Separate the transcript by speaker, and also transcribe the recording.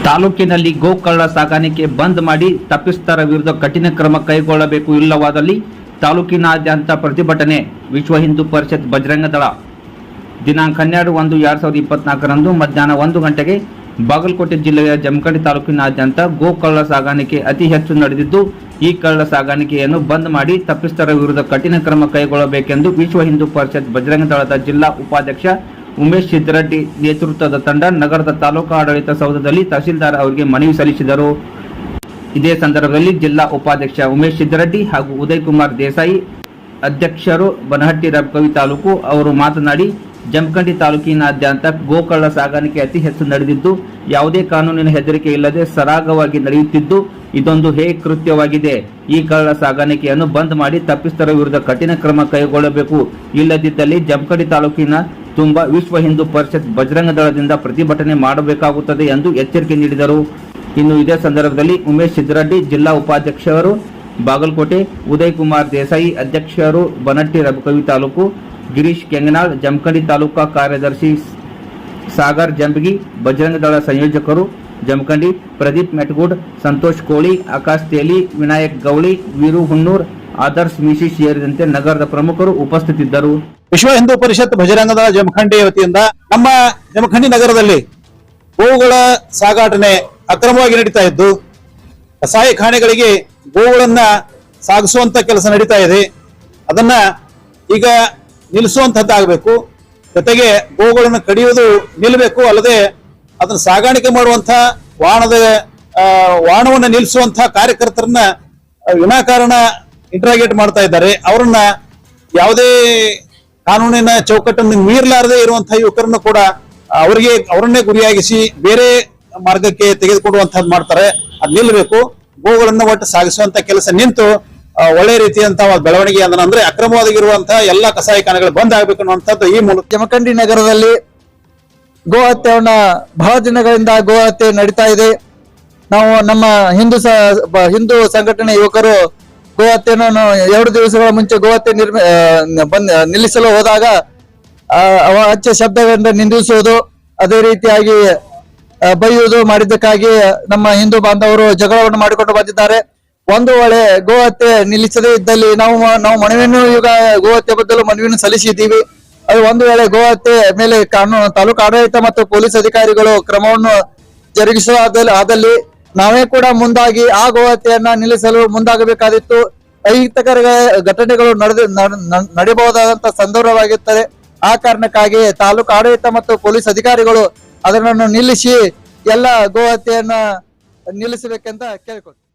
Speaker 1: ತಾಲೂಕಿನಲ್ಲಿ ಗೋಕಳ್ಳ ಸಾಗಾಣಿಕೆ ಬಂದ್ ಮಾಡಿ ತಪ್ಪಿಸ್ಥರ ವಿರುದ್ಧ ಕಠಿಣ ಕ್ರಮ ಕೈಗೊಳ್ಳಬೇಕು, ಇಲ್ಲವಾದಲ್ಲಿ ತಾಲೂಕಿನಾದ್ಯಂತ ಪ್ರತಿಭಟನೆ. ವಿಶ್ವ ಹಿಂದೂ ಪರಿಷತ್ ಬಜರಂಗ ದಳ ದಿನಾಂಕ 12/1/2024 ಮಧ್ಯಾಹ್ನ 1 ಗಂಟೆಗೆ ಬಾಗಲಕೋಟೆ ಜಿಲ್ಲೆಯ ಜಮಖಂಡಿ ತಾಲೂಕಿನಾದ್ಯಂತ ಗೋಕಳ್ಳ ಸಾಗಾಣಿಕೆ ಅತಿ ಹೆಚ್ಚು ನಡೆದಿದ್ದು, ಈ ಕಳ್ಳ ಸಾಗಾಣಿಕೆಯನ್ನು ಬಂದ್ ಮಾಡಿ ತಪ್ಪಿಸ್ಥರ ವಿರುದ್ಧ ಕಠಿಣ ಕ್ರಮ ಕೈಗೊಳ್ಳಬೇಕೆಂದು ವಿಶ್ವ ಹಿಂದೂ ಪರಿಷತ್ ಬಜರಂಗ ದಳದ ಜಿಲ್ಲಾ ಉಪಾಧ್ಯಕ್ಷ ಉಮೇಶ್ ಸಿದ್ದರೆಡ್ಡಿ ನೇತೃತ್ವದ ತಂಡ ನಗರದ ತಾಲೂಕು ಆಡಳಿತ ಸೌಧದಲ್ಲಿ ತಹಸೀಲ್ದಾರ್ ಅವರಿಗೆ ಮನವಿ ಸಲ್ಲಿಸಿದರು. ಇದೇ ಸಂದರ್ಭದಲ್ಲಿ ಜಿಲ್ಲಾ ಉಪಾಧ್ಯಕ್ಷ ಉಮೇಶ್ ಸಿದ್ದರೆಡ್ಡಿ ಹಾಗೂ ಉದಯ್ ಕುಮಾರ್ ದೇಸಾಯಿ ಅಧ್ಯಕ್ಷರು ಬನಹಟ್ಟಿ ರಬಕವಿ ತಾಲೂಕು ಅವರು ಮಾತನಾಡಿ, ಜಮಖಂಡಿ ತಾಲೂಕಿನಾದ್ಯಂತ ಗೋಕಳ್ಳ ಸಾಗಾಣಿಕೆ ಅತಿ ಹೆಚ್ಚು ನಡೆದಿದ್ದು, ಯಾವುದೇ ಕಾನೂನಿನ ಹೆದರಿಕೆ ಇಲ್ಲದೆ ಸರಾಗವಾಗಿ ನಡೆಯುತ್ತಿದ್ದು, ಇದೊಂದು ಕೃತ್ಯವಾಗಿದೆ. ಈ ಕಳ್ಳ ಸಾಗಾಣಿಕೆಯನ್ನು ಬಂದ್ ಮಾಡಿ ತಪ್ಪಿಸ್ಥರ ವಿರುದ್ಧ ಕಠಿಣ ಕ್ರಮ ಕೈಗೊಳ್ಳಬೇಕು, ಇಲ್ಲದಿದ್ದಲ್ಲಿ ಜಮಖಂಡಿ ತಾಲೂಕಿನ ತುಂಬಾ ವಿಶ್ವ ಹಿಂದೂ ಪರಿಷತ್ ಬಜರಂಗ ದಳದಿಂದ ಪ್ರತಿಭಟನೆ ಮಾಡಬೇಕಾಗುತ್ತದೆ ಎಂದು ಎಚ್ಚರಿಕೆ ನೀಡಿದರು. ಇನ್ನು ಇದೇ ಸಂದರ್ಭದಲ್ಲಿ ಉಮೇಶ್ ಸಿದ್ದರೆಡ್ಡಿ ಜಿಲ್ಲಾ ಉಪಾಧ್ಯಕ್ಷರು ಬಾಗಲಕೋಟೆ, ಉದಯ್ ಕುಮಾರ್ ದೇಸಾಯಿ ಅಧ್ಯಕ್ಷರು ಬನಹಟ್ಟಿ ರಬಕವಿ ತಾಲೂಕು, ಗಿರೀಶ್ ಕೆಂಗನಾಳ್ ಜಮಖಂಡಿ ತಾಲೂಕಾ ಕಾರ್ಯದರ್ಶಿ ಸಾಗರ್ ಜಂಬಗಿ, ಬಜರಂಗ ದಳ ಸಂಯೋಜಕರು ಜಮಖಂಡಿ ಪ್ರದೀಪ್ ಮೆಟ್ಗೂಡ್, ಸಂತೋಷ್ ಕೋಳಿ, ಆಕಾಶ್ ತೇಲಿ, ವಿನಾಯಕ್ ಗೌಳಿ, ವೀರು ಹುಣ್ಣೂರ್, ಆದರ್ಶ್ ಮಿಶಿ ಸೇರಿದಂತೆ ನಗರದ ಪ್ರಮುಖರು ಉಪಸ್ಥಿತರಿದ್ದರು.
Speaker 2: ವಿಶ್ವ ಹಿಂದೂ ಪರಿಷತ್ ಬಜರಂಗ ದಳ ಜಮಖಂಡಿ ವತಿಯಿಂದ ನಮ್ಮ ಜಮಖಂಡಿ ನಗರದಲ್ಲಿ ಗೋವುಗಳ ಸಾಗಾಟನೆ ಅಕ್ರಮವಾಗಿ ನಡೀತಾ ಇದ್ದು, ಕಸಾಯಿಖಾನೆಗಳಿಗೆ ಗೋವುಗಳನ್ನ ಸಾಗಿಸುವಂತ ಕೆಲಸ ನಡೀತಾ ಇದೆ. ಅದನ್ನ ಈಗ ನಿಲ್ಲಿಸುವಂತದ್ದಾಗಬೇಕು. ಜೊತೆಗೆ ಗೋವುಗಳನ್ನು ಕಡಿಯುವುದು ನಿಲ್ಲಬೇಕು. ಅಲ್ಲದೆ ಅದನ್ನ ಸಾಗಾಣಿಕೆ ಮಾಡುವಂತ ವಾಹನವನ್ನ ನಿಲ್ಲಿಸುವಂತಹ ಕಾರ್ಯಕರ್ತರನ್ನ ವಿನಾಕಾರಣ ಇಂಟ್ರಾಗೇಟ್ ಮಾಡ್ತಾ ಇದ್ದಾರೆ. ಅವರನ್ನ ಯಾವುದೇ ಕಾನೂನಿನ ಚೌಕಟ್ಟನ್ನು ಮೀರಲಾರದೆ ಇರುವಂತಹ ಯುವಕರನ್ನು ಕೂಡ ಅವರನ್ನೇ ಗುರಿಯಾಗಿಸಿ ಬೇರೆ ಮಾರ್ಗಕ್ಕೆ ತೆಗೆದುಕೊಡುವಂತಹದ್ದು ಮಾಡ್ತಾರೆ. ಅದ್ ನಿಲ್ಲಬೇಕು. ಗೋವುಗಳನ್ನ ಒಟ್ಟು ಸಾಗಿಸುವಂತ ಕೆಲಸ ನಿಂತು ಒಳ್ಳೆ ರೀತಿಯಂತಹ ಬೆಳವಣಿಗೆ ಅಂದ್ರೆ ಅಕ್ರಮವಾಗಿರುವಂತಹ ಎಲ್ಲಾ ಕಸಾಯಿಖಾನೆಗಳು ಬಂದ್ ಆಗ್ಬೇಕು ಅನ್ನುವಂಥದ್ದು ಈ ಮೂಲಕ.
Speaker 3: ಜಮಖಂಡಿ ನಗರದಲ್ಲಿ ಗೋ ಹತ್ಯೆಯನ್ನ ಬಹಳ ದಿನಗಳಿಂದ ಗೋ ಹತ್ಯೆ ನಡೀತಾ ಇದೆ. ನಾವು ನಮ್ಮ ಹಿಂದೂ ಸಂಘಟನೆ ಯುವಕರು ಗೋ ಹತ್ಯೆಯನ್ನು 2 ದಿವಸಗಳ ಮುಂಚೆ ಗೋ ಹತ್ಯೆ ನಿಲ್ಲಿಸಲು ಹೋದಾಗ ಅಚ್ಚ ಶಬ್ದಗಳಿಂದ ನಿಂದಿಸುವುದು, ಅದೇ ರೀತಿಯಾಗಿ ಬೈಯುವುದು ಮಾಡಿದ್ದಕ್ಕಾಗಿ ನಮ್ಮ ಹಿಂದೂ ಬಾಂಧವರು ಜಗಳವನ್ನು ಮಾಡಿಕೊಂಡು ಬಂದಿದ್ದಾರೆ. ಒಂದು ವೇಳೆ ಗೋ ಹತ್ಯೆ ನಿಲ್ಲಿಸದೇ ಇದ್ದಲ್ಲಿ ನಾವು ಮನವಿಯನ್ನು ಈಗ ಗೋ ಹತ್ಯೆ ಬದಲು ಮನವಿಯನ್ನು ಸಲ್ಲಿಸಿದ್ದೀವಿ. ಅದು ಒಂದು ವೇಳೆ ಗೋ ಹತ್ಯೆ ಮೇಲೆ ತಾಲೂಕು ಆಡಳಿತ ಮತ್ತು ಪೊಲೀಸ್ ಅಧಿಕಾರಿಗಳು ಕ್ರಮವನ್ನು ಜರುಗಿಸುವುದಾದಲ್ಲಿ ನಾವೇ ಕೂಡ ಮುಂದಾಗಿ ಆ ಗೋ ಹತ್ಯೆಯನ್ನ ನಿಲ್ಲಿಸಲು ಮುಂದಾಗಬೇಕಾದಿತ್ತು. ಅಹಿತಕರ ಘಟನೆಗಳು ನಡೆಯಬಹುದಾದಂತಹ ಸಂದರ್ಭವಾಗಿರುತ್ತದೆ. ಆ ಕಾರಣಕ್ಕಾಗಿ ತಾಲೂಕು ಆಡಳಿತ ಮತ್ತು ಪೊಲೀಸ್ ಅಧಿಕಾರಿಗಳು ಅದನ್ನು ನಿಲ್ಲಿಸಿ ಎಲ್ಲ ಗೋ ಹತ್ಯೆಯನ್ನ ನಿಲ್ಲಿಸಬೇಕೆಂತ ಕೇಳಿಕೊಡ್ತೀವಿ.